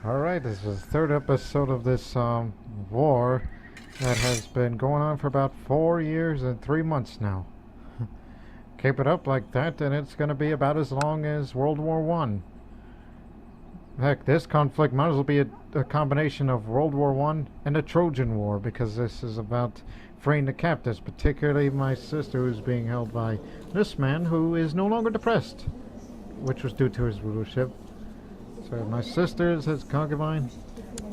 Alright, this is the third episode of this war that has been going on for about 4 years and 3 months now. Keep it up like that and it's going to be about as long as World War One. Heck, this conflict might as well be a combination of World War One and the Trojan War, because this is about freeing the captives, particularly my sister, who's being held by this man who is no longer depressed, which was due to his rulership. So my sister is his concubine,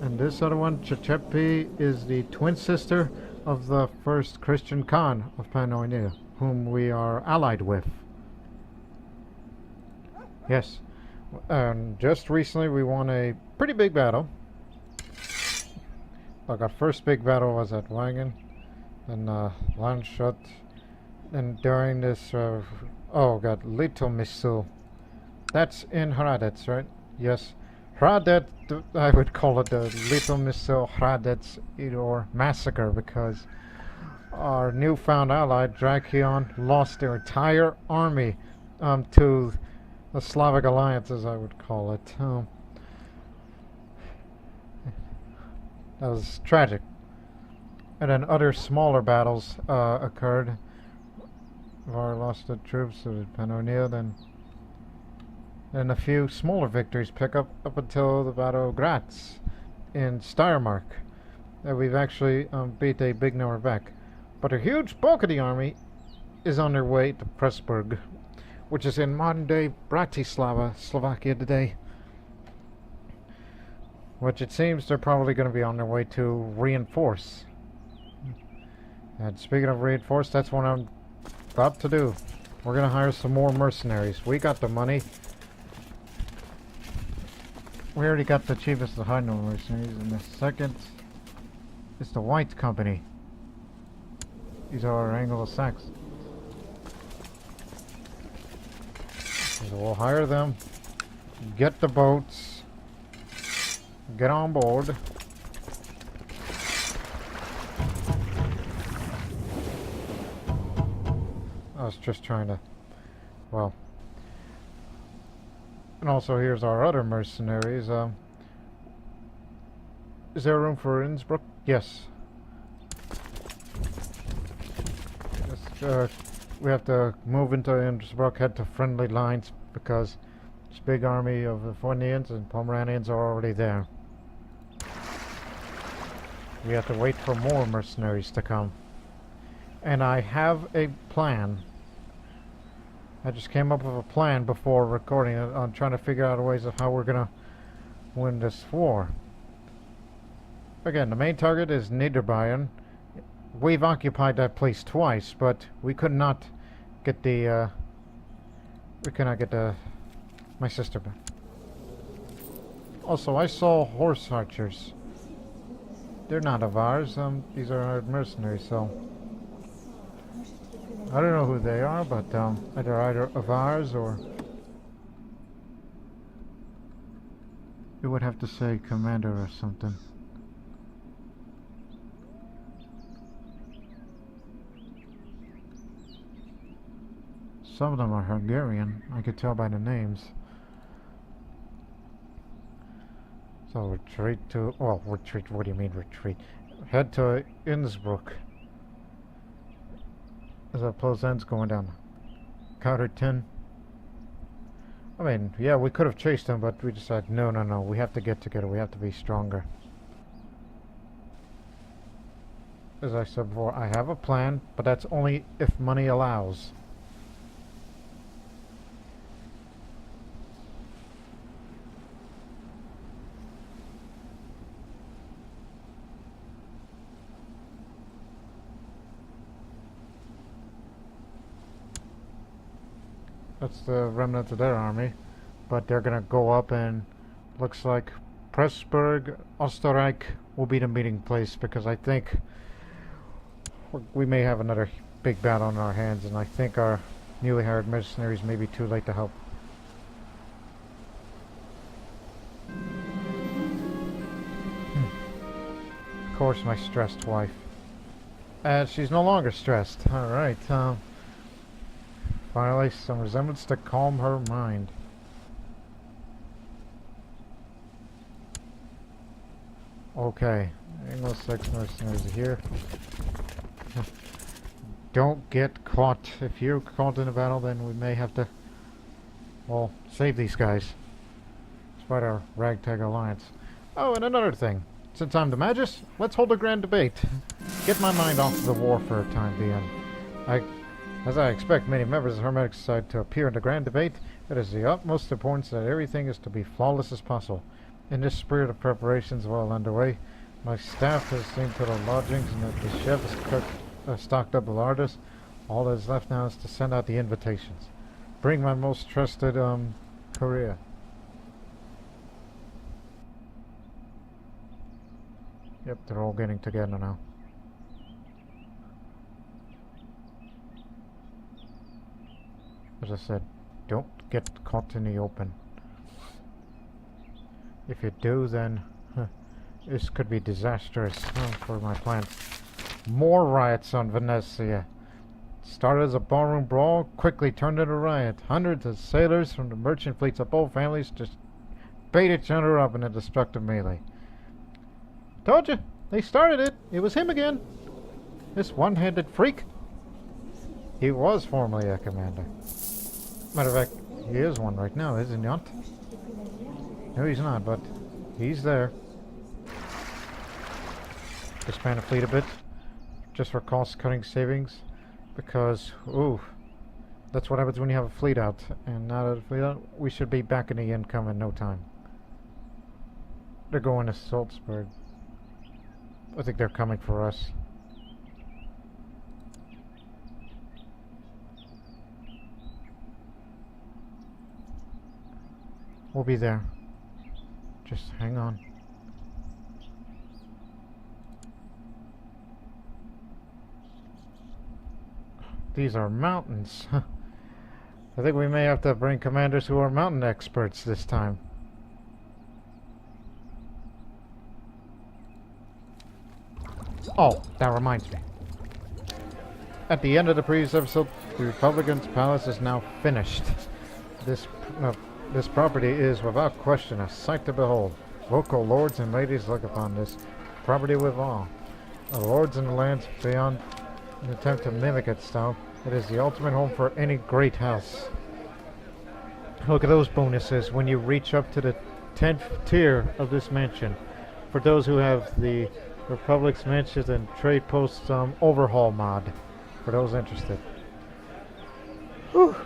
and this other one, Chechepi, is the twin sister of the first Christian Khan of Pannonia, whom we are allied with. Yes. Just recently we won a pretty big battle. Like, our first big battle was at Wagen, and Landshut, and during this, oh god, Little Missil. That's in Hradec, right? Yes. Hradec, I would call it the Little Missil Hradec or massacre, because our newfound ally, Drakion, lost their entire army to the Slavic alliance, as I would call it. That was tragic. And then other smaller battles occurred. Var lost the troops of Pannonia, then a few smaller victories pick up until the Battle of Graz in Steiermark. We've actually beat a big number back. But a huge bulk of the army is on their way to Pressburg, which is in modern-day Bratislava, Slovakia today. Which it seems they're probably going to be on their way to reinforce. And speaking of reinforce, that's what I'm about to do. We're going to hire some more mercenaries. We got the money. We already got the cheapest of high number mercenaries, and the second is the White Company. These are our Anglo-Saxons. So we'll hire them, get the boats, get on board. I was just trying to, well. And also here's our other mercenaries. Is there room for Innsbruck? Yes. We have to move into Innsbruck, head to friendly lines, because this big army of the Livonians and Pomeranians are already there. We have to wait for more mercenaries to come. And I have a plan. I just came up with a plan before recording it. I'm trying to figure out ways of how we're gonna win this war. Again, the main target is Niederbayern. We've occupied that place twice, but we could not get the, my sister back. Also, I saw horse archers. They're not of ours, these are our mercenaries, so I don't know who they are, but, they're either of ours, or you would have to say commander or something. Some of them are Hungarian, I could tell by the names. So retreat to, well, retreat, what do you mean retreat? Head to Innsbruck. As our Plozan's going down. Counter 10. I mean, yeah, we could have chased them, but we decided, no, we have to get together, we have to be stronger. As I said before, I have a plan, but that's only if money allows. That's the remnant of their army, but they're gonna go up, and looks like Pressburg, Österreich will be the meeting place, because I think we may have another big battle on our hands, and I think our newly hired mercenaries may be too late to help. Of course, my stressed wife. She's no longer stressed. Alright, finally, some resemblance to calm her mind. Okay. English 6 mercenaries are here. Don't get caught. If you're caught in a battle, then we may have to, well, save these guys. Despite our ragtag alliance. Oh, and another thing. Since I'm the Magus, let's hold a grand debate. Get my mind off of the war for a time being. As I expect many members of the Hermetic Society to appear in the grand debate, it is the utmost importance that everything is to be flawless as possible. In this spirit of preparations well underway, my staff has seen to the lodgings and that the chef has stocked up the larders. All that is left now is to send out the invitations. Bring my most trusted courier. Yep, they're all getting together now. As I said, don't get caught in the open. If you do, then this could be disastrous for my plans. More riots on Venetia. Started as a ballroom brawl, quickly turned into a riot. Hundreds of sailors from the merchant fleets of both families just beat each other up in a destructive melee. Told you, they started it. It was him again. This one-handed freak. He was formerly a commander. Matter of fact, he is one right now, isn't he not? No, he's not, but he's there. Expand the fleet a bit, just for cost-cutting savings, because, ooh, that's what happens when you have a fleet out, and now that a fleet out, we should be back in the income in no time. They're going to Salzburg. I think they're coming for us. We'll be there. Just hang on. These are mountains. I think we may have to bring commanders who are mountain experts this time. Oh, that reminds me. At the end of the previous episode, the Republican's palace is now finished. This property is, without question, a sight to behold. Local lords and ladies look upon this property with awe. The lords and the lands beyond an attempt to mimic its style. It is the ultimate home for any great house. Look at those bonuses when you reach up to the 10th tier of this mansion. For those who have the Republic's Mansions and Trade Posts overhaul mod. For those interested. Whew.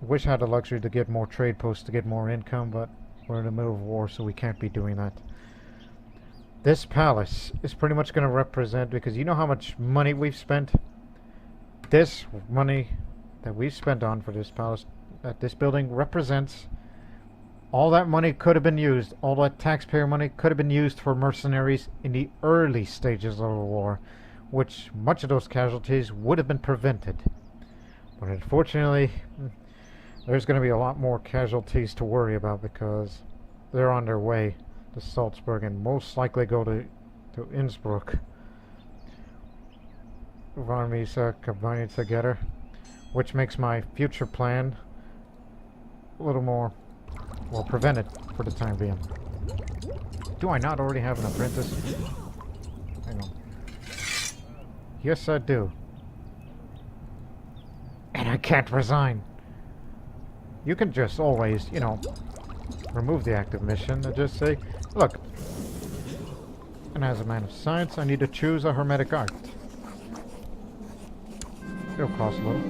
Wish I had the luxury to get more trade posts to get more income, but we're in the middle of war, so we can't be doing that. This palace is pretty much going to represent, because you know how much money we've spent? This money that we've spent on for this palace, at this building, represents all that money could have been used, all that taxpayer money could have been used for mercenaries in the early stages of the war, which much of those casualties would have been prevented. But unfortunately, there's going to be a lot more casualties to worry about because they're on their way to Salzburg and most likely go to Innsbruck. Armies combining together, which makes my future plan a little more, well, prevented for the time being. Do I not already have an apprentice? Hang on. Yes, I do. And I can't resign. You can just always, you know, remove the active mission and just say, look, and as a man of science, I need to choose a hermetic art. It'll cost a little.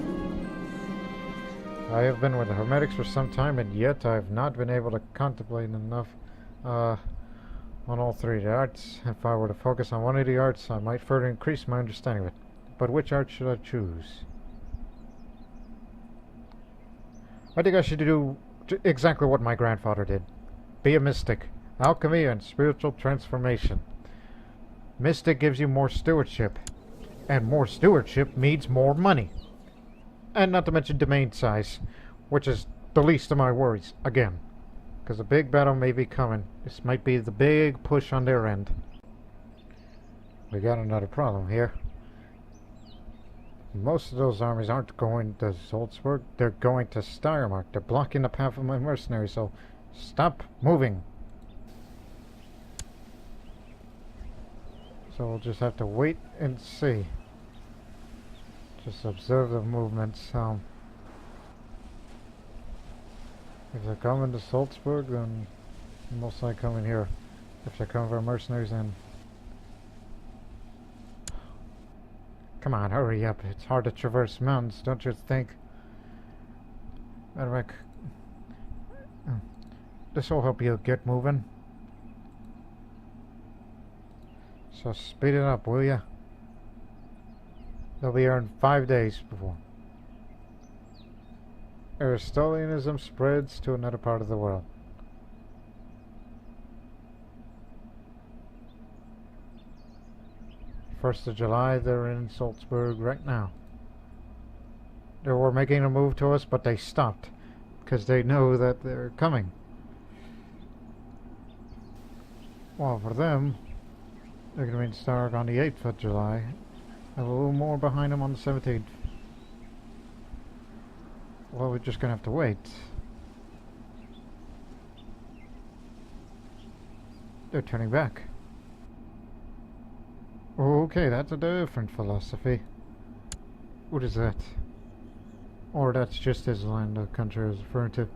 I have been with the Hermetics for some time, and yet I have not been able to contemplate enough on all three of the arts. If I were to focus on one of the arts, I might further increase my understanding of it. But which art should I choose? I think I should do exactly what my grandfather did. Be a mystic. Alchemy and spiritual transformation. Mystic gives you more stewardship. And more stewardship means more money. And not to mention domain size, which is the least of my worries, again. Because a big battle may be coming. This might be the big push on their end. We got another problem here. Most of those armies aren't going to Salzburg, they're going to Steiermark. They're blocking the path of my mercenaries, so stop moving. So we'll just have to wait and see. Just observe the movements. If they're coming to Salzburg, then most likely coming here. If they're coming for mercenaries, then... Come on, hurry up. It's hard to traverse mountains, don't you think? Matter of fact, this will help you get moving. So speed it up, will ya? They'll be here in 5 days before Aristotelianism spreads to another part of the world. First of July, they're in Salzburg right now. They were making a move to us, but they stopped because they know that they're coming. Well, for them, they're going to be start on the 8th of July. A little more behind them on the 17th. Well, we're just going to have to wait. They're turning back. Okay, that's a different philosophy. What is that? Or that's just his land the country I was referring to.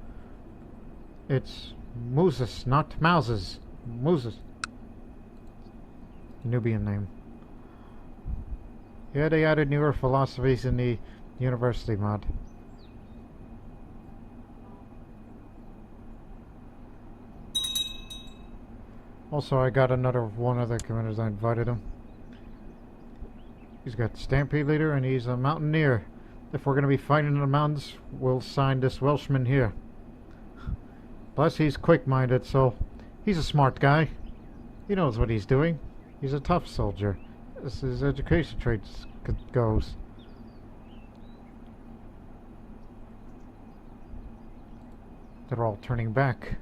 It's Moses, not Mouses. Moses. Nubian name. Yeah, they added newer philosophies in the university mod. Also, I got another one of the commanders. I invited him. He's got Stampede Leader and he's a Mountaineer. If we're going to be fighting in the mountains, we'll sign this Welshman here. Plus, he's quick-minded, so he's a smart guy. He knows what he's doing. He's a tough soldier. As his education traits goes. They're all turning back.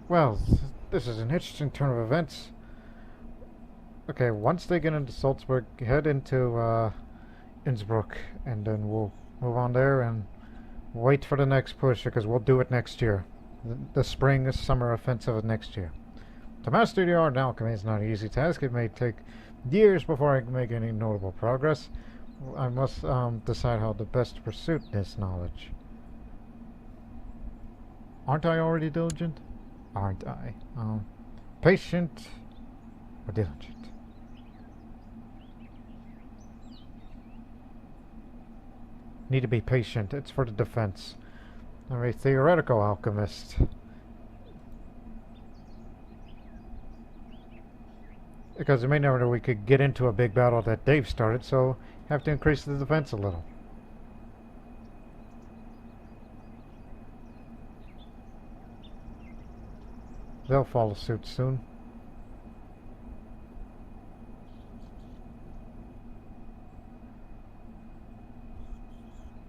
Well, this is an interesting turn of events. Okay, once they get into Salzburg, head into Innsbruck, and then we'll move on there and wait for the next push, because we'll do it next year. The spring, summer offensive of next year. To master the art in alchemy is not an easy task. It may take years before I can make any notable progress. I must decide how to best pursue this knowledge. Aren't I already diligent? Aren't I? Patient or diligent? Need to be patient. It's for the defense. I'm a theoretical alchemist. Because it may never know we could get into a big battle that Dave started, so have to increase the defense a little. They'll follow suit soon.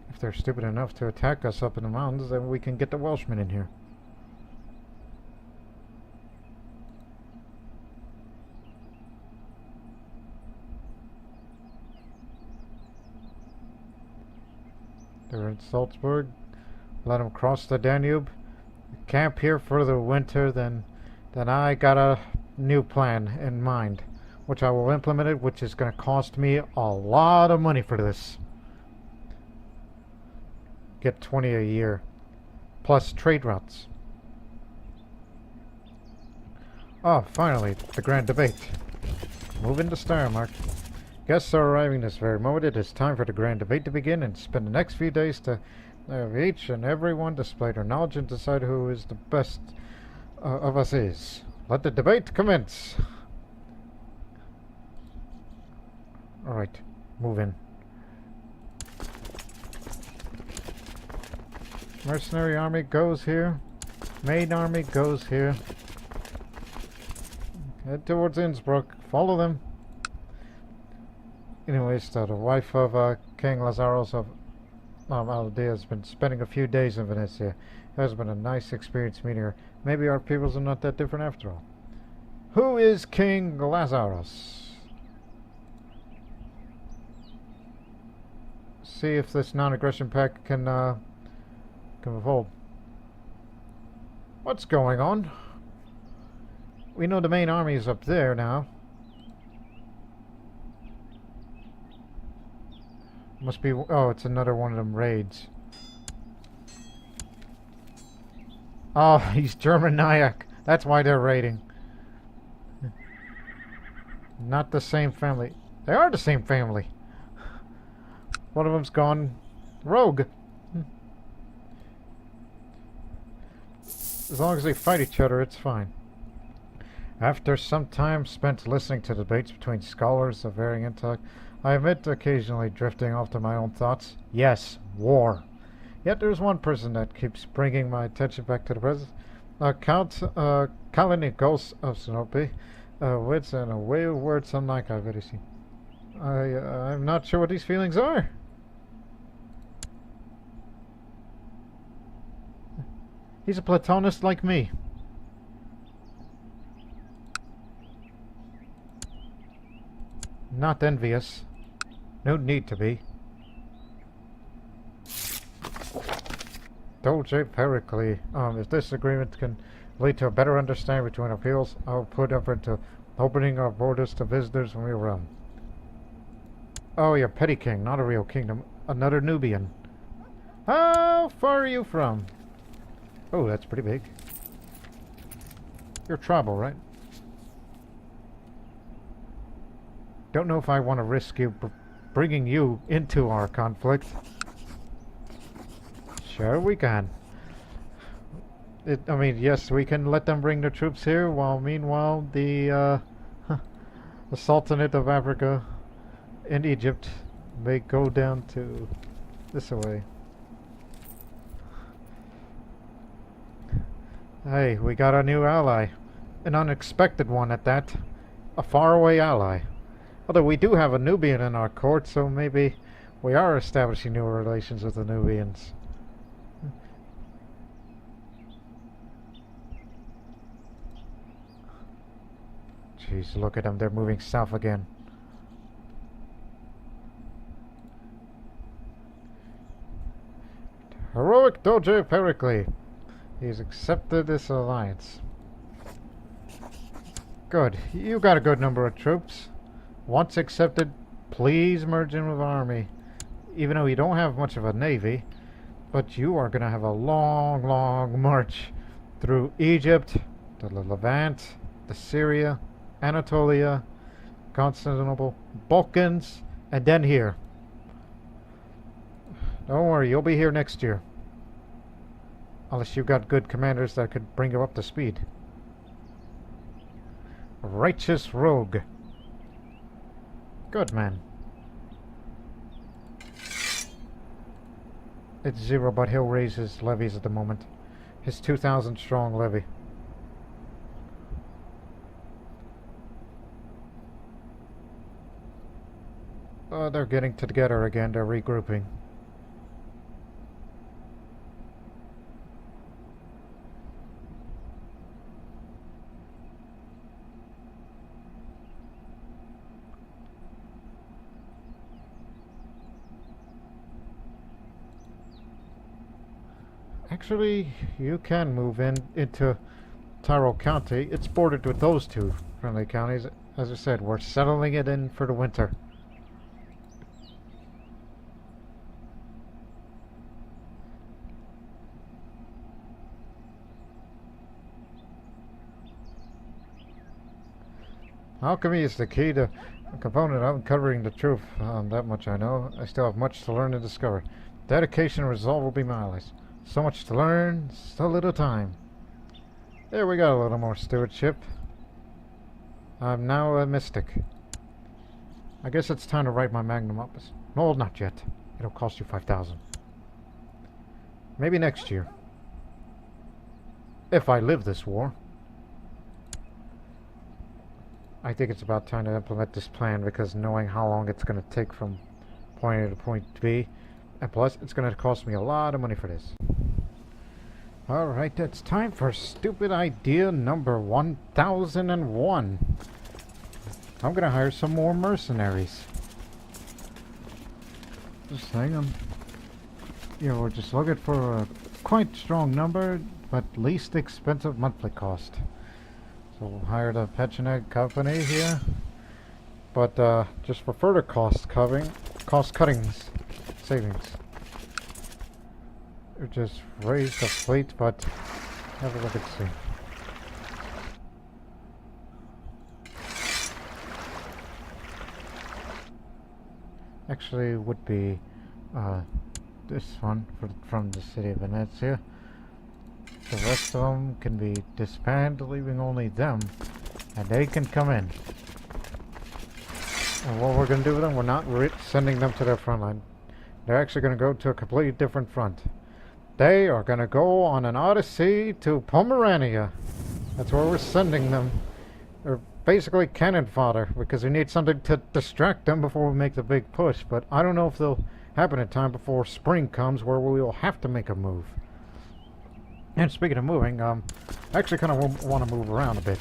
If they're stupid enough to attack us up in the mountains, then we can get the Welshmen in here. They're in Salzburg. Let them cross the Danube. Camp here for the winter. Then I got a new plan in mind, which I will implement it, which is going to cost me a lot of money for this. Get 20 a year, plus trade routes. Oh, finally, the grand debate. Moving to Steiermark. Guests are arriving this very moment. It is time for the grand debate to begin, and spend the next few days to have each and every one display their knowledge and decide who is the best of us is. Let the debate commence. Alright, move in. Mercenary army goes here. Main army goes here. Head towards Innsbruck. Follow them. Anyways, the wife of King Lazaros of Aldea has been spending a few days in Venetia. It has been a nice experience meeting her. Maybe our peoples are not that different after all. Who is King Lazaros? See if this non-aggression pact can evolve. What's going on? We know the main army is up there now. Must be... Oh, it's another one of them raids. Oh, he's German Nyack. That's why they're raiding. Not the same family. They are the same family. One of them's gone rogue. As long as they fight each other, it's fine. After some time spent listening to debates between scholars of varying intellect, I admit occasionally drifting off to my own thoughts. Yes, war. Yet there's one person that keeps bringing my attention back to the present. Count Kalinikos of Sinope. Wits and a way of words unlike I've ever seen. I'm not sure what these feelings are. He's a Platonist like me. Not envious. No need to be. Doge Pericle. If this agreement can lead to a better understanding between our peoples, I'll put effort into opening our borders to visitors from your realm. Oh, you're petty king, not a real kingdom. Another Nubian. How far are you from? Oh, that's pretty big. You're tribal, right? Don't know if I want to risk you bringing you into our conflict. Sure we can. I mean, yes, we can let them bring their troops here, while meanwhile the Sultanate of Africa and Egypt may go down to this way. Hey, we got a new ally. An unexpected one at that. A faraway ally. Although we do have a Nubian in our court, so maybe we are establishing new relations with the Nubians. Jeez, look at them. They're moving south again. Heroic Doge Pericle. He's accepted this alliance. Good. You got a good number of troops. Once accepted, please merge in with the army. Even though you don't have much of a navy, but you are going to have a long, long march through Egypt, the Levant, the Syria, Anatolia, Constantinople, Balkans, and then here. Don't worry, you'll be here next year. Unless you've got good commanders that could bring you up to speed. Righteous rogue. Good man. It's 0, but he'll raise his levies at the moment. His 2,000 strong levy. They're getting together again. They're regrouping. Actually, you can move into Tyrol County. It's bordered with those two friendly counties. As I said, we're settling it in for the winter. Alchemy is the key to a component of uncovering the truth. That much I know. I still have much to learn and discover. Dedication and resolve will be my allies. So much to learn, so little time. There we go, a little more stewardship. I'm now a mystic. I guess it's time to write my magnum opus. No, not yet. It'll cost you 5,000. Maybe next year. If I live this war. I think it's about time to implement this plan, because knowing how long it's going to take from point A to point B, and plus it's going to cost me a lot of money for this. Alright, it's time for stupid idea number 1001. I'm going to hire some more mercenaries. Just hang on. We're just looking for a quite strong number, but least expensive monthly cost. So we'll hire the Petronet company here. But just for further cost cuttings, savings. Or just raise the fleet, but have a look at sea. Actually, would be this one from the city of Venezia. The rest of them can be disbanded, leaving only them, and they can come in. And what we're going to do with them, we're not sending them to their front line. They're actually going to go to a completely different front. They are going to go on an odyssey to Pomerania. That's where we're sending them. They're basically cannon fodder, because we need something to distract them before we make the big push. But I don't know if they'll happen in time before spring comes, where we will have to make a move. And speaking of moving, I actually kind of want to move around a bit.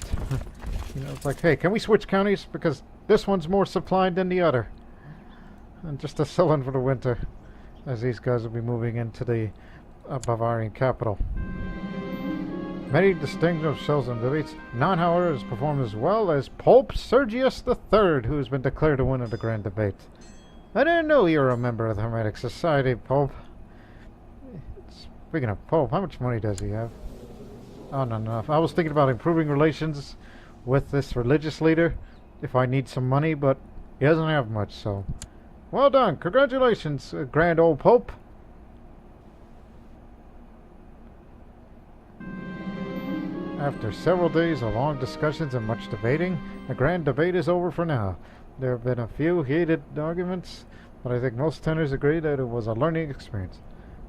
You know, it's like, hey, can we switch counties? Because this one's more supplied than the other. And just to fill in for the winter, as these guys will be moving into the Bavarian capital. Many distinguished shows and debates. None, however, has performed as well as Pope Sergius III, who has been declared a winner of the grand debate. I didn't know you were a member of the Hermetic Society, Pope. Speaking of Pope, how much money does he have? Oh, not enough. I was thinking about improving relations with this religious leader if I need some money, but he doesn't have much, so... Well done! Congratulations, grand old Pope! After several days of long discussions and much debating, the grand debate is over for now. There have been a few heated arguments, but I think most tenors agree that it was a learning experience.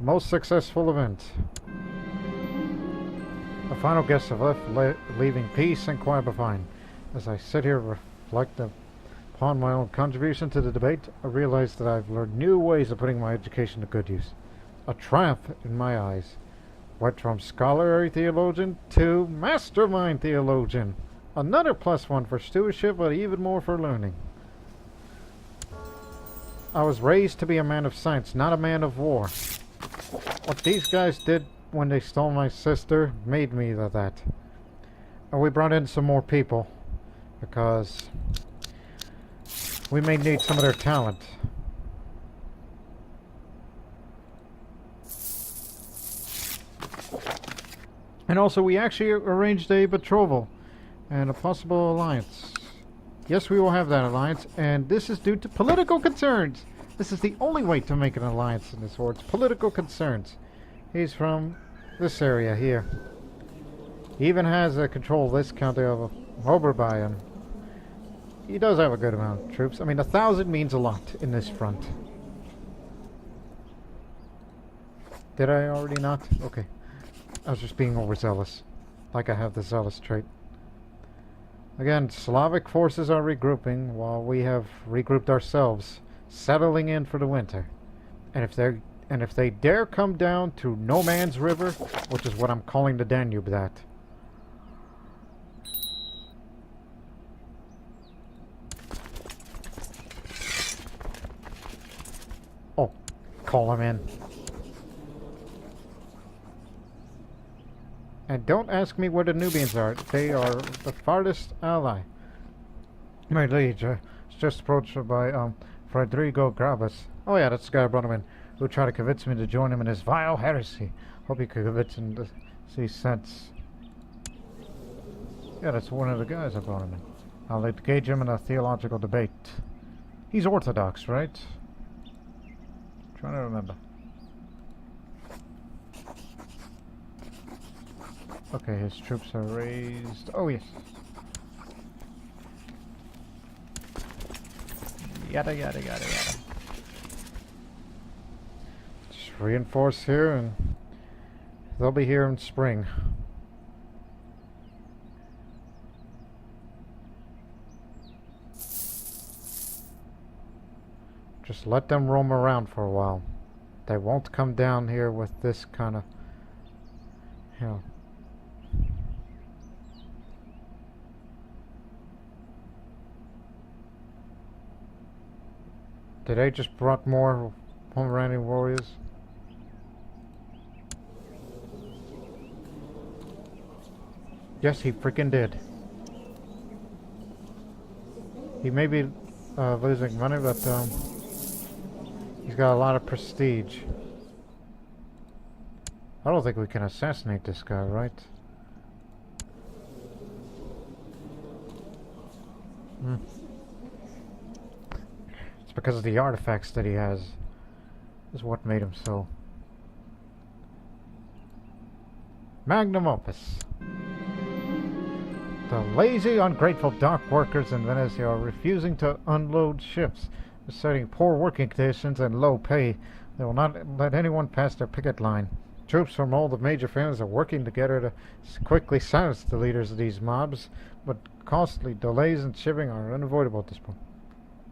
Most successful event. The final guests have left, leaving peace and quiet behind. As I sit here and reflect upon my own contribution to the debate, I realize that I've learned new ways of putting my education to good use. A triumph in my eyes. Went from scholarly theologian to mastermind theologian. Another +1 for stewardship, but even more for learning. I was raised to be a man of science, not a man of war. What these guys did when they stole my sister made me that. And we brought in some more people, because we may need some of their talent. And also, we actually arranged a betrothal and a possible alliance. Yes, we will have that alliance, and this is due to political concerns. This is the only way to make an alliance in this war. It's political concerns. He's from this area here. He even has control of this county of Oberbayern. He does have a good amount of troops. I mean, 1,000 means a lot in this front. Did I already not? Okay. I was just being overzealous. Like I have the zealous trait. Again, Slavic forces are regrouping while we have regrouped ourselves, settling in for the winter. And if they dare come down to No Man's River, which is what I'm calling the Danube that. Oh, call them in. And don't ask me where the Nubians are. They are the farthest ally. My liege is just approached by Federico Grabas. Oh yeah, that's the guy I brought him in, who tried to convince me to join him in his vile heresy. Hope you could convince him to see sense. Yeah, that's one of the guys I brought him in. I'll engage him in a theological debate. He's Orthodox, right? Trying to remember. Okay, his troops are raised. Oh, yes. Yada, yada, yada, yada. Just reinforce here, and they'll be here in spring. Just let them roam around for a while. They won't come down here with this kind of, you know. Did I just brought more Pomeranian warriors? Yes, he freaking did. He may be losing money, but He's got a lot of prestige. I don't think we can assassinate this guy, right? Hmm. It's because of the artifacts that he has. Is what made him so. Magnum opus. The lazy, ungrateful dock workers in Venice are refusing to unload ships, citing poor working conditions and low pay. They will not let anyone pass their picket line. Troops from all the major families are working together to quickly silence the leaders of these mobs, but costly delays in shipping are unavoidable at this point.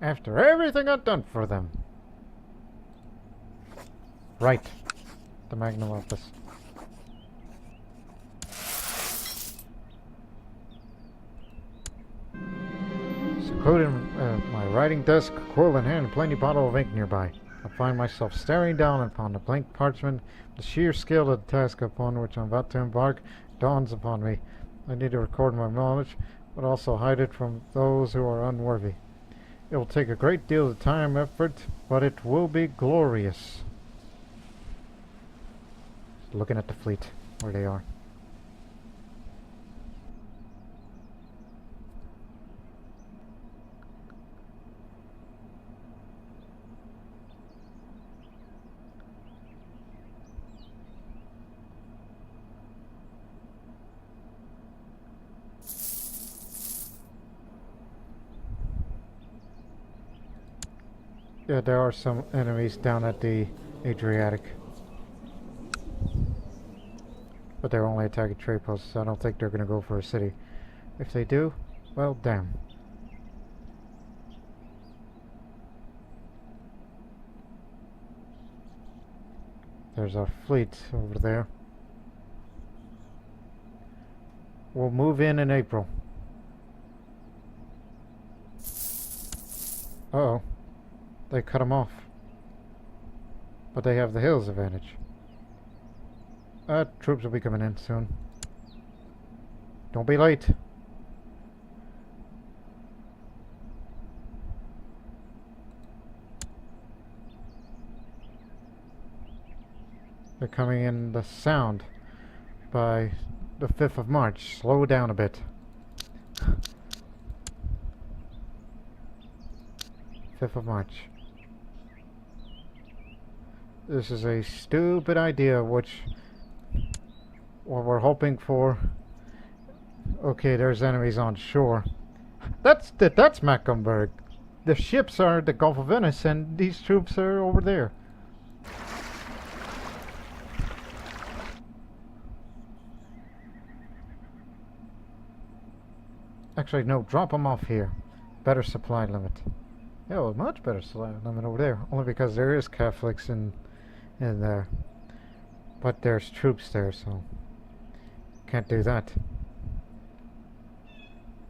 After everything I've done for them. Right. The Magnum Opus. Secluded in my writing desk, quill in hand, and plenty bottle of ink nearby. I find myself staring down upon the blank parchment. The sheer scale of the task upon which I'm about to embark dawns upon me. I need to record my knowledge, but also hide it from those who are unworthy. It will take a great deal of time and effort, but it will be glorious. Looking at the fleet, where they are. Yeah, there are some enemies down at the Adriatic. But they're only attacking trade posts, so I don't think they're going to go for a city. If they do, well, damn. There's our fleet over there. We'll move in April. Uh-oh. They cut them off. But they have the hills advantage. Troops will be coming in soon. Don't be late. They're coming in the Sound by the 5th of March. Slow down a bit. 5th of March. This is a stupid idea, which what we're hoping for. Okay, there's enemies on shore. That's Mecklenburg. The ships are at the Gulf of Venice, and these troops are over there. Actually, no, drop them off here. Better supply limit. Yeah, well, much better supply limit over there. Only because there is Catholics in there. But there's troops there, so can't do that.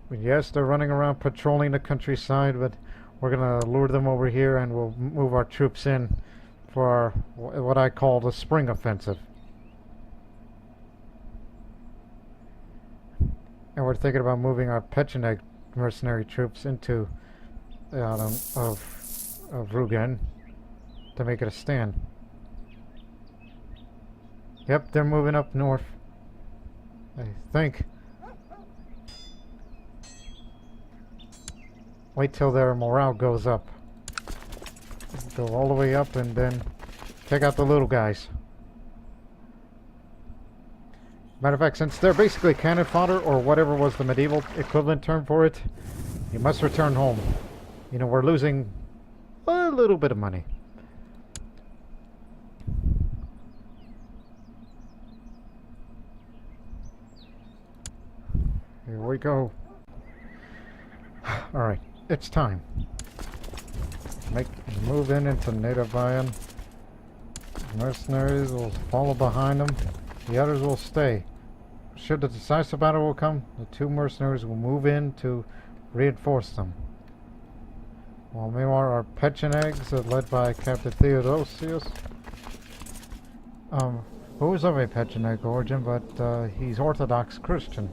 But yes, they're running around patrolling the countryside, but we're gonna lure them over here and we'll move our troops in for our, what I call the spring offensive. And we're thinking about moving our Pecheneg mercenary troops into the island of Rugen to make it a stand. Yep, they're moving up north, I think. Wait till their morale goes up. Go all the way up and then take out the little guys. Matter of fact, since they're basically cannon fodder, or whatever was the medieval equivalent term for it, you must return home. You know, we're losing a little bit of money. Here we go. Alright, it's time. Move in into native iron. Mercenaries will follow behind them. The others will stay. Should the decisive battle will come, the two mercenaries will move in to reinforce them. While meanwhile, our Pechenegs are led by Captain Theodosius, who is of a Pecheneg origin, but he's Orthodox Christian.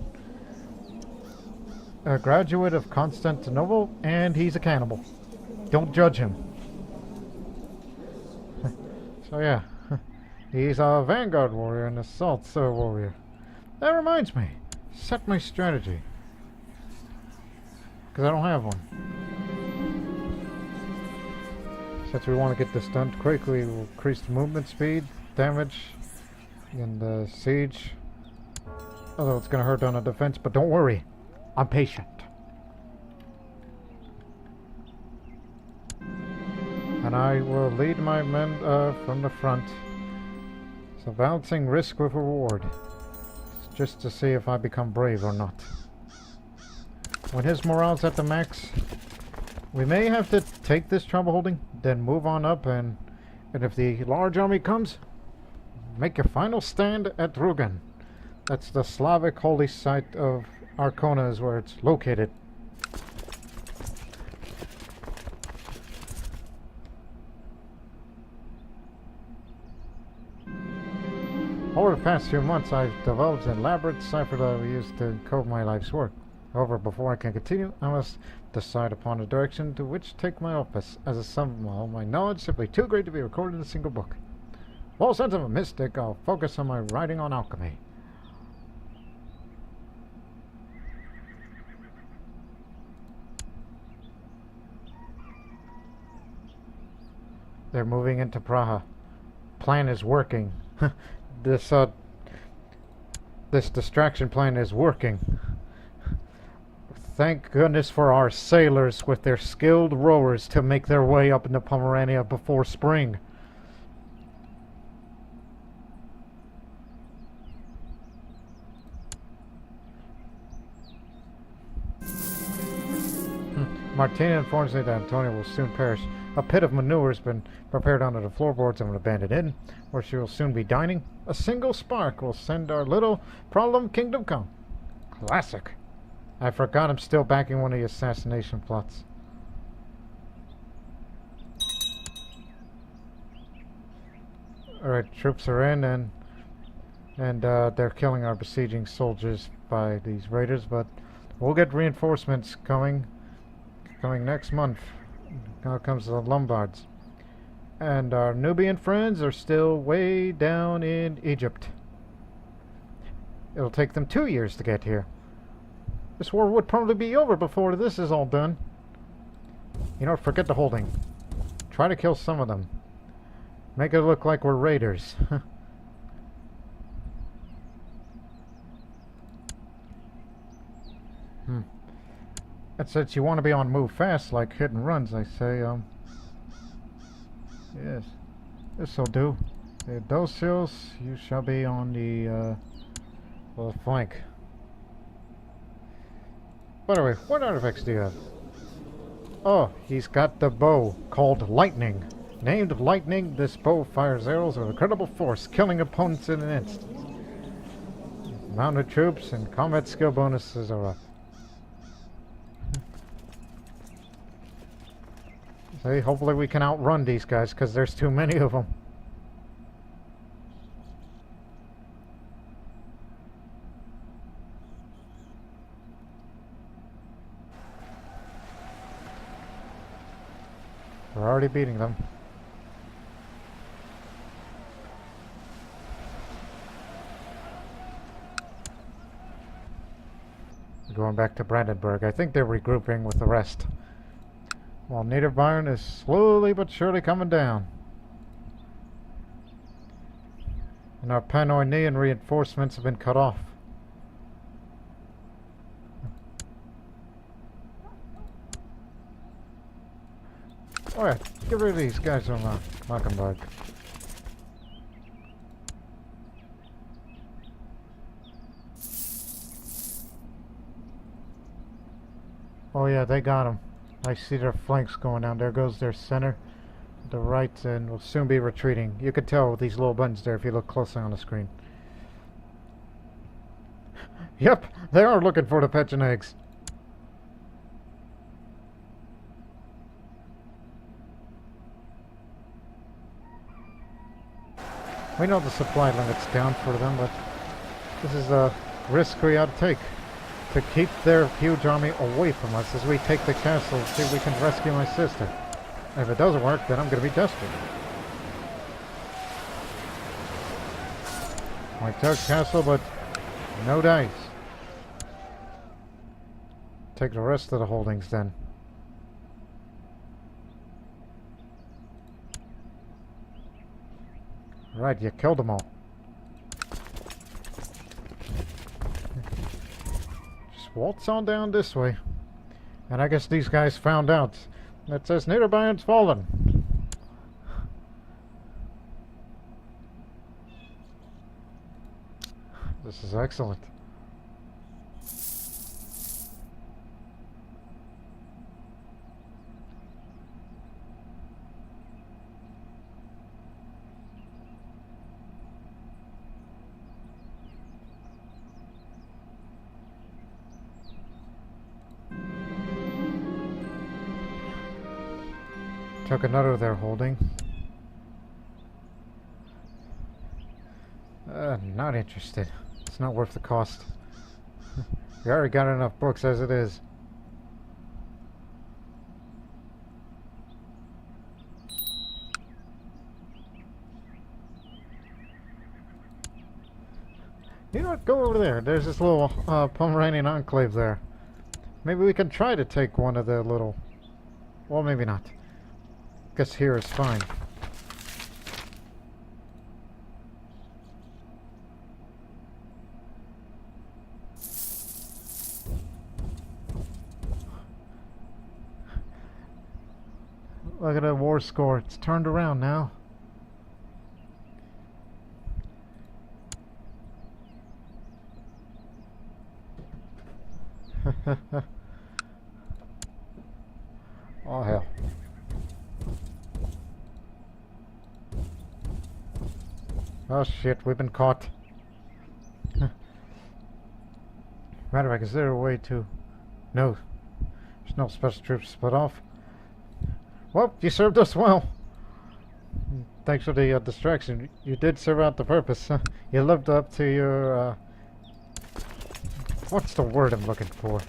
A graduate of Constantinople, and he's a cannibal. Don't judge him. So yeah, he's a vanguard warrior and assault warrior. That reminds me, set my strategy. Because I don't have one. Since we want to get this done quickly, we'll increase the movement speed, damage, and siege. Although it's going to hurt on the defense, but don't worry, I'm patient. And I will lead my men from the front. So balancing risk with reward. Just to see if I become brave or not. When his morale's at the max, we may have to take this trouble holding, then move on up, and if the large army comes, make your final stand at Rugen. That's the Slavic holy site of Arkona, is where it's located. Over the past few months, I've developed an elaborate cipher that I will use to encode my life's work. However, before I can continue, I must decide upon the direction to which to take my office. As a sum of all my knowledge, simply too great to be recorded in a single book. While sense of a mystic, I'll focus on my writing on alchemy. They're moving into Praha. Plan is working. This distraction plan is working. Thank goodness for our sailors with their skilled rowers to make their way up into Pomerania before spring. Martina informs me that Antonia will soon perish. A pit of manure has been prepared under the floorboards of an abandoned inn, where she will soon be dining. A single spark will send our little problem kingdom come. Classic. I forgot I'm still backing one of the assassination plots. Alright, troops are in, and they're killing our besieging soldiers by these raiders, but we'll get reinforcements coming next month. Now comes the Lombards. And our Nubian friends are still way down in Egypt. It'll take them 2 years to get here. This war would probably be over before this is all done. You know, forget the holding. Try to kill some of them. Make it look like we're raiders. And since you want to be on move fast, like hit and runs, I say, yes, this'll do. Theodosios, you shall be on the flank. By the way, what artifacts do you have? Oh, he's got the bow called Lightning. Named Lightning, this bow fires arrows with incredible force, killing opponents in an instant. Mounted troops and combat skill bonuses are up. See, hopefully we can outrun these guys, because there's too many of them. We're already beating them. Going back to Brandenburg. I think they're regrouping with the rest. While Niederbayern is slowly but surely coming down. And our Pannonian reinforcements have been cut off. Alright, get rid of these guys from Mockenburg. Oh yeah, they got them. I see their flanks going down. There goes their center. The right, and will soon be retreating. You could tell with these little buttons there if you look closely on the screen. Yep, they are looking for the Petchin eggs. We know the supply limit's down for them, but this is a risk we ought to take. To keep their huge army away from us as we take the castle, see if we can rescue my sister. And if it doesn't work, then I'm going to be desperate. I took castle, but no dice. Take the rest of the holdings then. Right, you killed them all. Just waltz on down this way. And I guess these guys found out that says Niederbayern's fallen. This is excellent. Took another of their holding. Not interested. It's not worth the cost. We already got enough books as it is. You know what? Go over there. There's this little Pomeranian enclave there. Maybe we can try to take one of the little... Well, maybe not. Guess here is fine. Look at the war score. It's turned around now. Oh, hell. Oh, shit. We've been caught. Matter of fact, is there a way to... No. There's no special troops split off. Well, you served us well. Thanks for the distraction. You did serve out the purpose. You lived up to your... What's the word I'm looking for?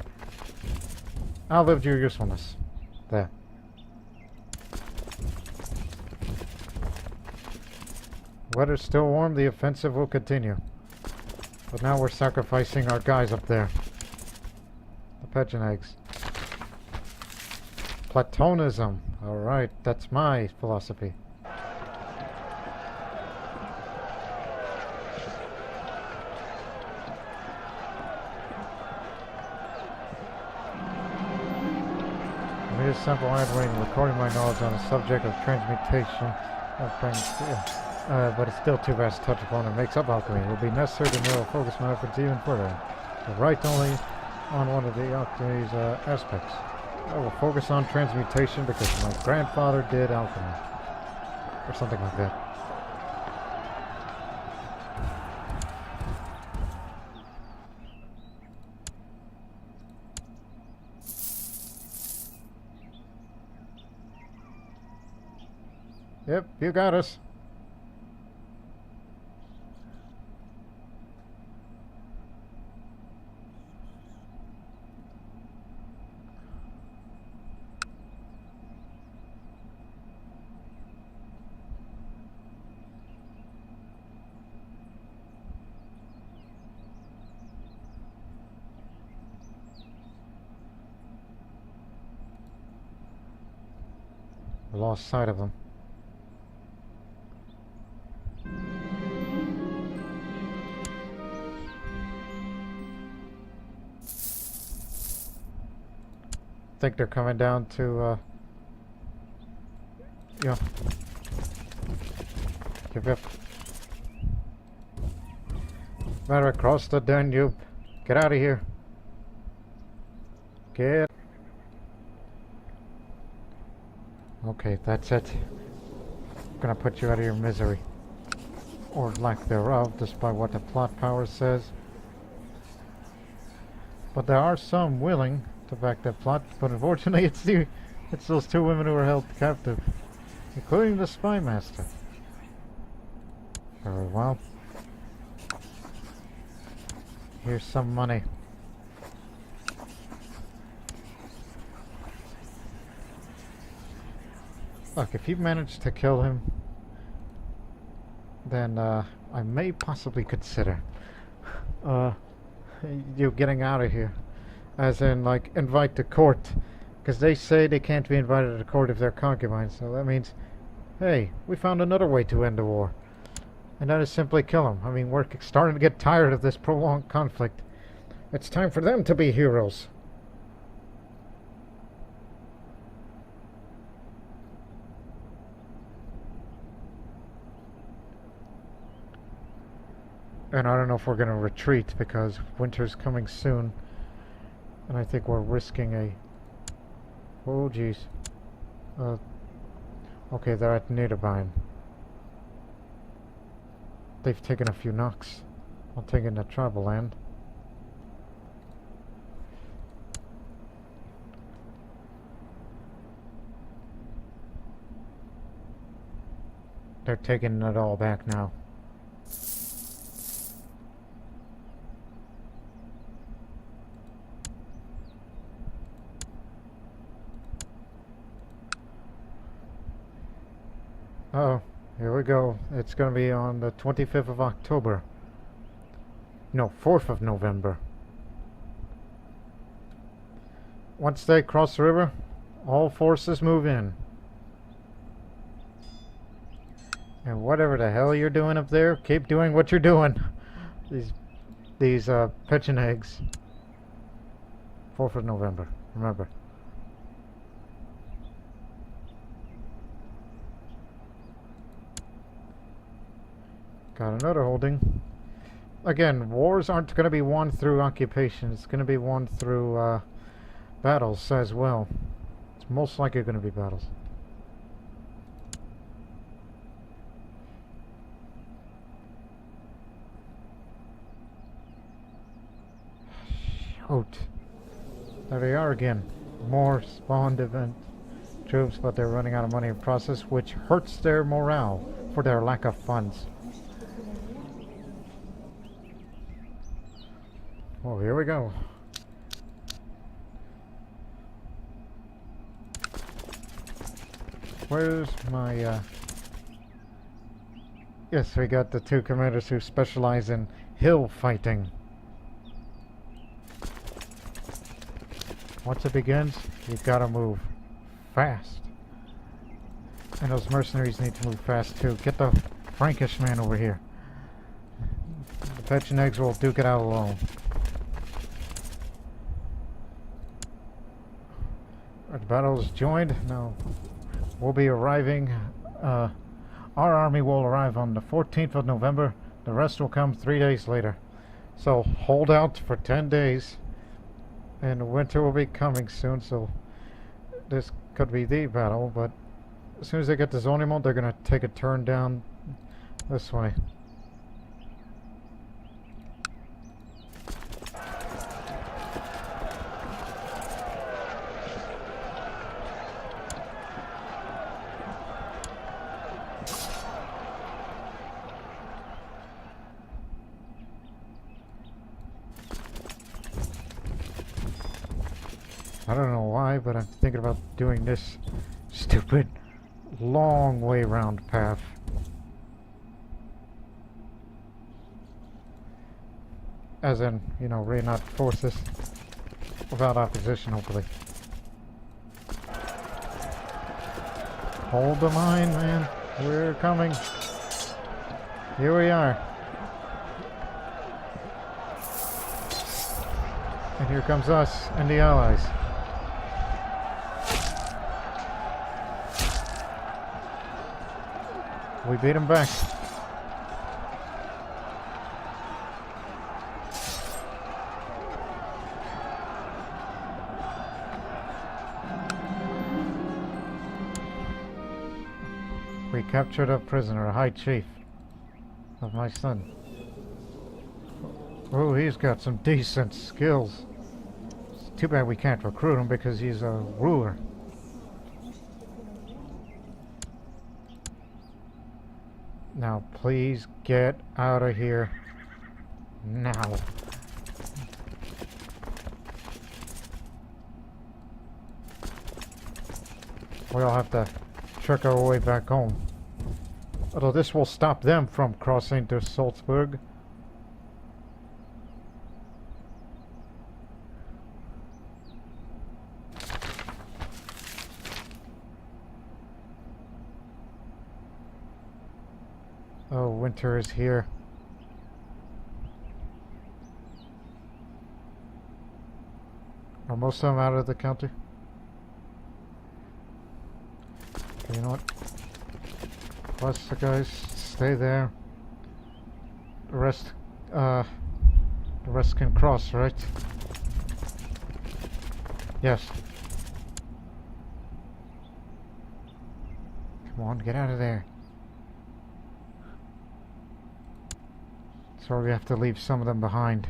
Outlived your usefulness. There. Weather's still warm, the offensive will continue. But now we're sacrificing our guys up there. The pigeon eggs. Platonism. Alright, that's my philosophy. It is simple idling, recording my knowledge on the subject of transmutation but it's still too vast to touch upon and makes up alchemy. It will be necessary to narrow focus my efforts even further. But right only on one of the alchemy's aspects. I will focus on transmutation because my grandfather did alchemy. Or something like that. Yep, you got us. We lost sight of them. I think they're coming down to, yeah. Give up. Matter across the Danube. Get out of here. Get. Okay, that's it. I'm gonna put you out of your misery. Or lack thereof, despite what the plot power says. But there are some willing to back that plot, but unfortunately it's those two women who are held captive, including the spy master. Very well. Here's some money. Look, if you manage to kill him, then I may possibly consider uh, you getting out of here. As in, like, invite to court. Because they say they can't be invited to court if they're concubines. So that means, hey, we found another way to end the war. And that is simply kill them. I mean, we're starting to get tired of this prolonged conflict. It's time for them to be heroes. And I don't know if we're going to retreat because winter's coming soon. And I think we're risking a... Oh, jeez. Okay, they're at Niederbein. They've taken a few knocks. I'm taking the tribal land. They're taking it all back now. Oh, here we go. It's going to be on the 25th of October. No, 4th of November. Once they cross the river, all forces move in. And whatever the hell you're doing up there, keep doing what you're doing. These pigeon eggs. 4th of November, remember. Got another holding. Again, wars aren't going to be won through occupation. It's going to be won through battles as well. It's most likely going to be battles. Shoot. There they are again. More spawned event troops, but they're running out of money in the process, which hurts their morale for their lack of funds. Oh, here we go. Where's my, Yes, we got the two commanders who specialize in hill fighting. Once it begins, you've got to move fast. And those mercenaries need to move fast too. Get the Frankish man over here. The pigeon eggs will duke it out alone. The battle is joined. Now we'll be arriving. Our army will arrive on the 14th of November. The rest will come 3 days later. So hold out for 10 days. And winter will be coming soon. So this could be the battle. But as soon as they get to Zonimo, they're going to take a turn down this way. I don't know why, but I'm thinking about doing this stupid long way round path. As in, you know, reunite forces without opposition, hopefully. Hold the line, man. We're coming. Here we are. And here comes us and the Allies. We beat them back. We captured a prisoner, a high chief of my son. Oh, he's got some decent skills. It's too bad we can't recruit him because he's a ruler. Now, please get out of here. Now. We'll have to trick our way back home. Although this will stop them from crossing to Salzburg. Oh, winter is here. Are most of them out of the county? Okay, you know what? Plus the guys, stay there. The rest can cross, right? Yes. Come on, get out of there. So we have to leave some of them behind.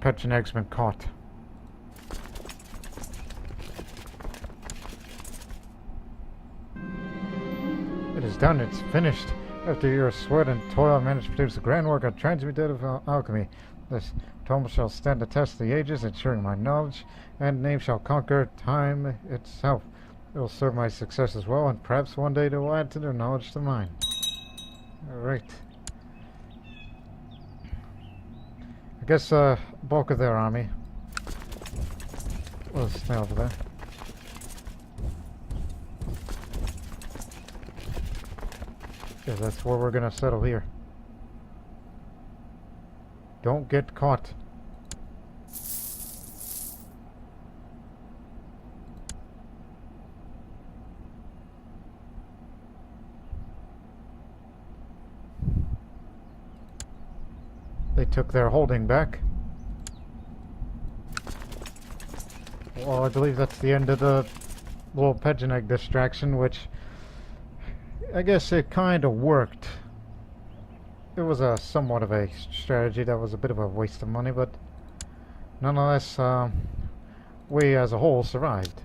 Pecheneg's been caught. It is done, it's finished. After years of sweat and toil, I managed to produce a grand work of transmutative alchemy. This tome shall stand the test of the ages, ensuring my knowledge and name shall conquer time itself. It will serve my success as well, and perhaps one day it will add to their knowledge to mine. Alright. I guess bulk of their army will stay over there. Yeah, that's where we're gonna settle here. Don't get caught. They took their holding back. Well, I believe that's the end of the little Pecheneg distraction, which I guess it kind of worked. It was a somewhat of a strategy that was a bit of a waste of money, but nonetheless, we as a whole survived.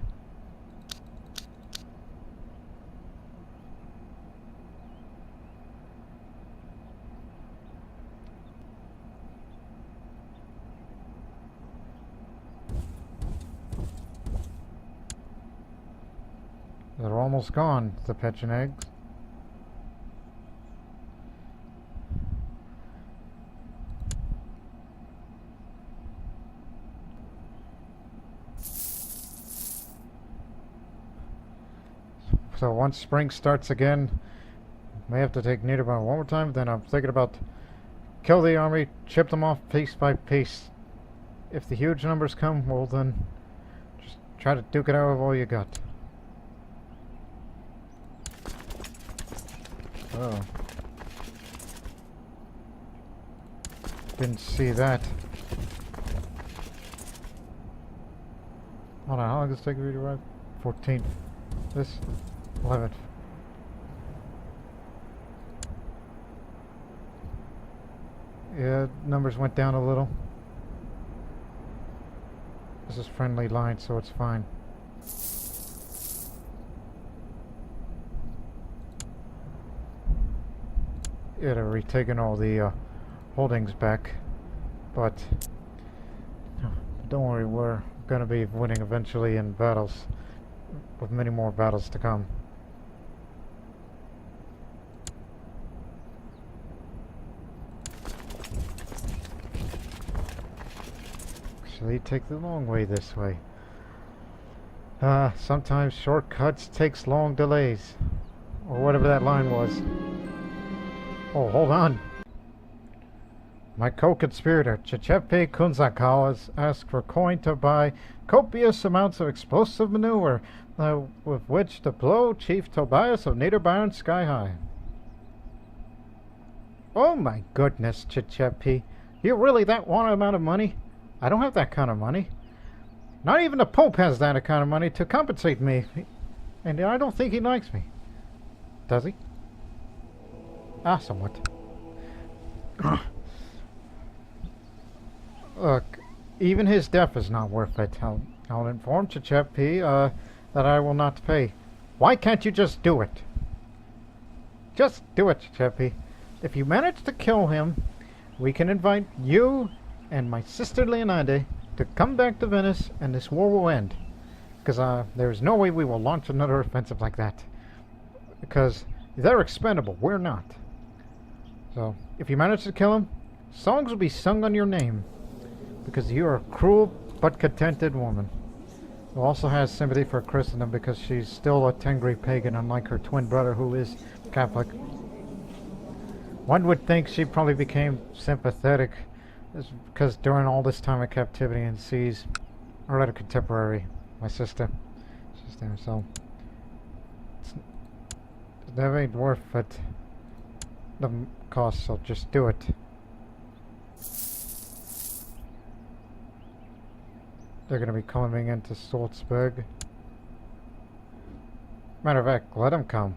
They're almost gone, the Pechenegs. So once spring starts again, may have to take Niederbayern one more time. Then I'm thinking about kill the army, chip them off piece by piece. If the huge numbers come, well then just try to duke it out of all you got. Oh. Didn't see that. Hold on, how long does it take you to arrive? 14th. This? 11th. Yeah, numbers went down a little. This is friendly line, so it's fine. Yeah, they're retaking all the holdings back, but don't worry, we're gonna be winning eventually in battles, with many more battles to come. Actually, take the long way this way. Sometimes shortcuts takes long delays, or whatever that line was. Oh, hold on. My co-conspirator, Giuseppe Kunzakal, has asked for coin to buy copious amounts of explosive manure, with which to blow Chief Tobias of Niederbayern sky high. Oh my goodness, Giuseppe. You really that want amount of money? I don't have that kind of money. Not even the Pope has that kind of money to compensate me. And I don't think he likes me. Does he? Ah, somewhat. Look, even his death is not worth it. I'll inform Giuseppe that I will not pay. Why can't you just do it? Just do it, Giuseppe. If you manage to kill him, we can invite you and my sister Leonide to come back to Venice, and this war will end. Because there's no way we will launch another offensive like that. Because they're expendable, we're not. So, if you manage to kill him, songs will be sung on your name. Because you're a cruel but contented woman. Who also has sympathy for Christendom because she's still a Tengri pagan, unlike her twin brother who is Catholic. One would think she probably became sympathetic because during all this time of captivity and sees her little contemporary, my sister. She's there, so that ain't worth it. The cost, so just do it. They're going to be coming into Salzburg. Matter of fact, let them come.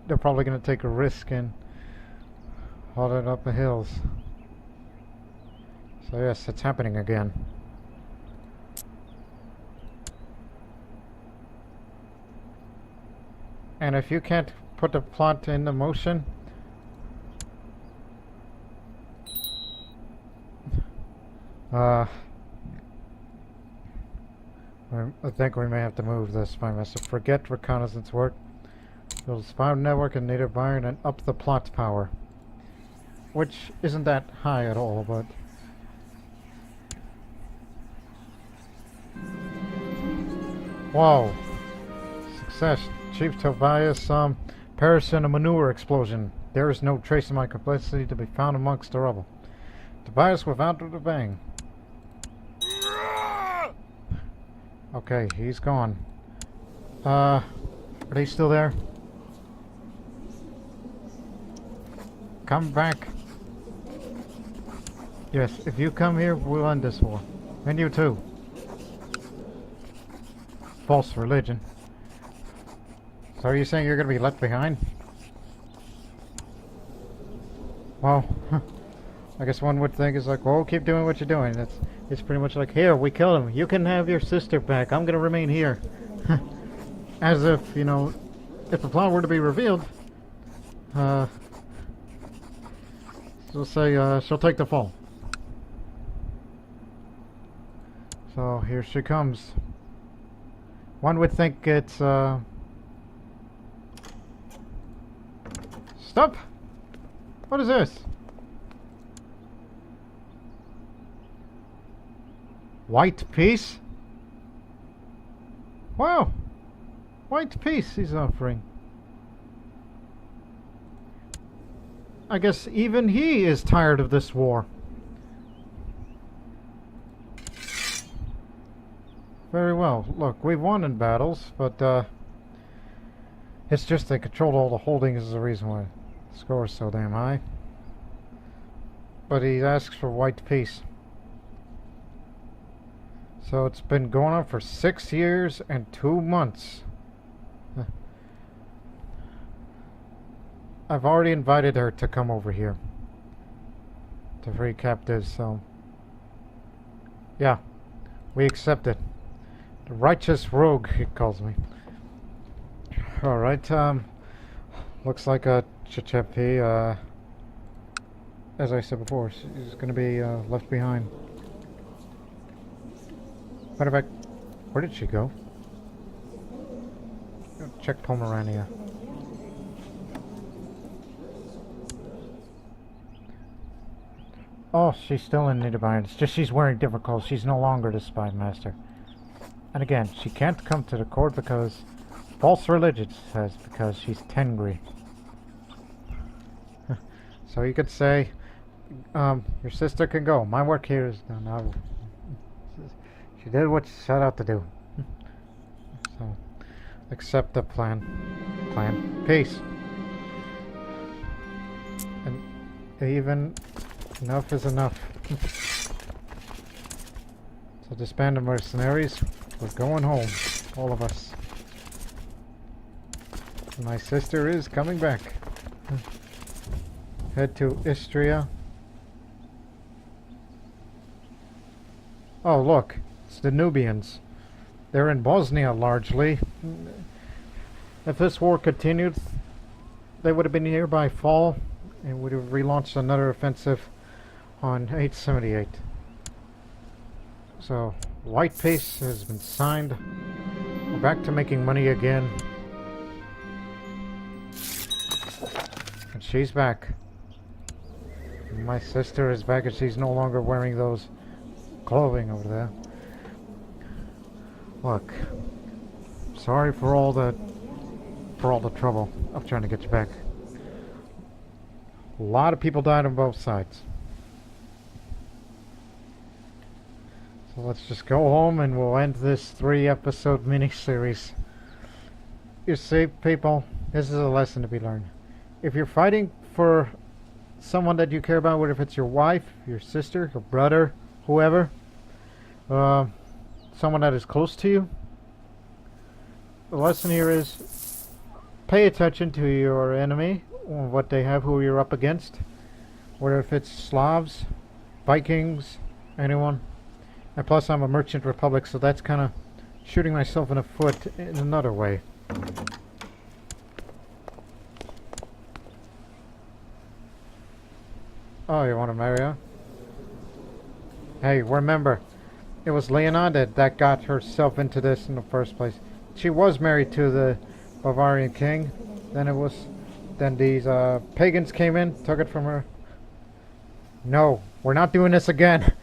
They're probably going to take a risk and haul it up the hills. So yes, it's happening again. And if you can't put the plot into motion, I think we may have to move this spy master. Forget reconnaissance work. Build a spy network and native iron and up the plot power. Which isn't that high at all, but... Whoa! Success. Chief Tobias, perished in a manure explosion. There is no trace of my complicity to be found amongst the rubble. Tobias without the bang. Okay, he's gone. Are they still there? Come back. Yes, if you come here, we'll end this war. And you too. False religion. So are you saying you're going to be left behind? Well, I guess one would think it's like, well, keep doing what you're doing. It's pretty much like, here, we killed him. You can have your sister back. I'm going to remain here. As if, you know, if the plot were to be revealed, she'll say, she'll take the fall. So here she comes. One would think it's, Stop! What is this? White peace? Wow! White peace he's offering. I guess even he is tired of this war. Very well. Look, we've won in battles, but it's just they controlled all the holdings is the reason why the score is so damn high. But he asks for white peace. So it's been going on for 6 years and 2 months. I've already invited her to come over here to free captives, so yeah, we accept it. The righteous rogue, he calls me. Alright, looks like Giuseppe, as I said before, is going to be left behind. Matter of fact, where did she go? Check Pomerania. Oh, she's still in Niederbayern. It's just she's wearing different clothes. She's no longer the spy master. And again, she can't come to the court because false religion says because she's Tengri. So you could say, your sister can go. My work here is done. She did what she set out to do. So, accept the plan. Peace. And even enough is enough. So disband the mercenaries. We're going home. All of us. My sister is coming back. Head to Istria. Oh, look. It's the Nubians. They're in Bosnia largely. If this war continued, they would have been here by fall and would have relaunched another offensive on 878. So, white peace has been signed. We're back to making money again. And she's back. My sister is back and she's no longer wearing those clothing over there. Look, sorry for all the trouble of trying to get you back. A lot of people died on both sides. So let's just go home and we'll end this 3-episode mini-series. You see, people, this is a lesson to be learned. If you're fighting for someone that you care about, whether if it's your wife, your sister, your brother, whoever, someone that is close to you, the lesson here is pay attention to your enemy, what they have, who you're up against, whether if it's Slavs, Vikings, anyone. And plus I'm a merchant republic, so that's kind of shooting myself in the foot in another way. Oh, you want to marry her? Hey, remember, it was Leonide that got herself into this in the first place. She was married to the Bavarian king. Then these pagans came in, took it from her. No, we're not doing this again.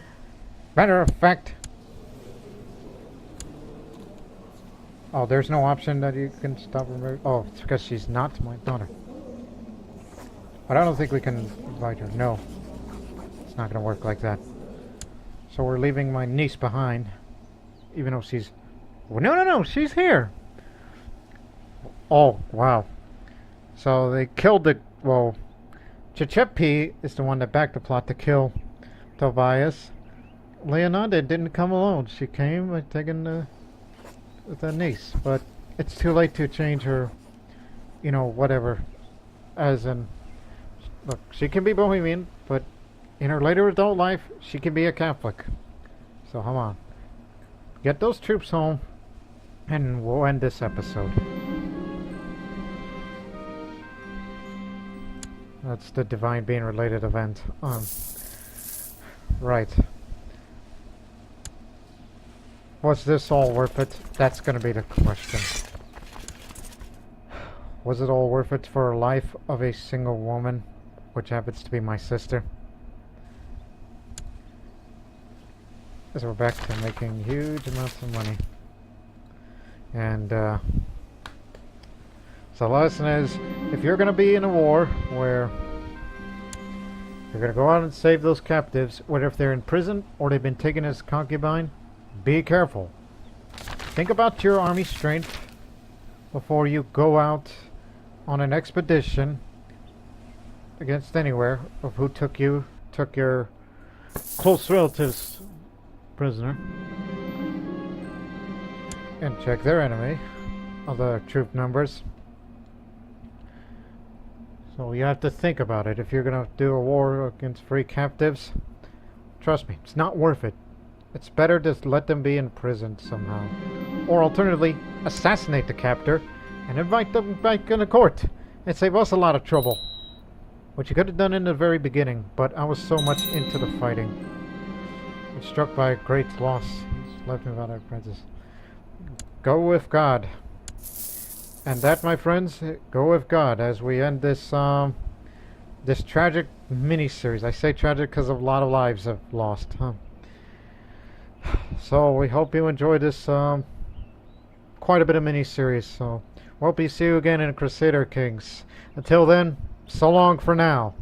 Matter of fact. Oh, there's no option that you can stop her. Oh, it's because she's not my daughter. But I don't think we can invite her. No. It's not going to work like that. So we're leaving my niece behind. Even though she's... Well, no, she's here. Oh, wow. So they killed the... Well, Chichepi is the one that backed the plot to kill Tobias. Leonide didn't come alone. She came by taking the niece. But it's too late to change her, you know, whatever. As in... Look, she can be Bohemian, but in her later adult life, she can be a Catholic. So, come on. Get those troops home, and we'll end this episode. That's the divine being related event. Right. Was this all worth it? That's gonna be the question. Was it all worth it for a life of a single woman, which happens to be my sister? As we're back to making huge amounts of money. And so the lesson is, if you're going to be in a war where you're going to go out and save those captives, whether if they're in prison or they've been taken as concubine, be careful. Think about your army strength before you go out on an expedition against anywhere of who took your close relatives prisoner, and check their enemy, other troop numbers. So you have to think about it. If you're gonna do a war against free captives, trust me, it's not worth it. It's better to let them be in prison somehow, or alternatively assassinate the captor and invite them back in the court and save us a lot of trouble, which you could have done in the very beginning. But I was so much into the fighting. Struck by a great loss. Left me without a princess. Go with God. And that, my friends, go with God as we end this this tragic mini-series. I say tragic because a lot of lives have lost. So we hope you enjoyed this quite a bit of mini-series. So hope we see you again in Crusader Kings. Until then, so long for now.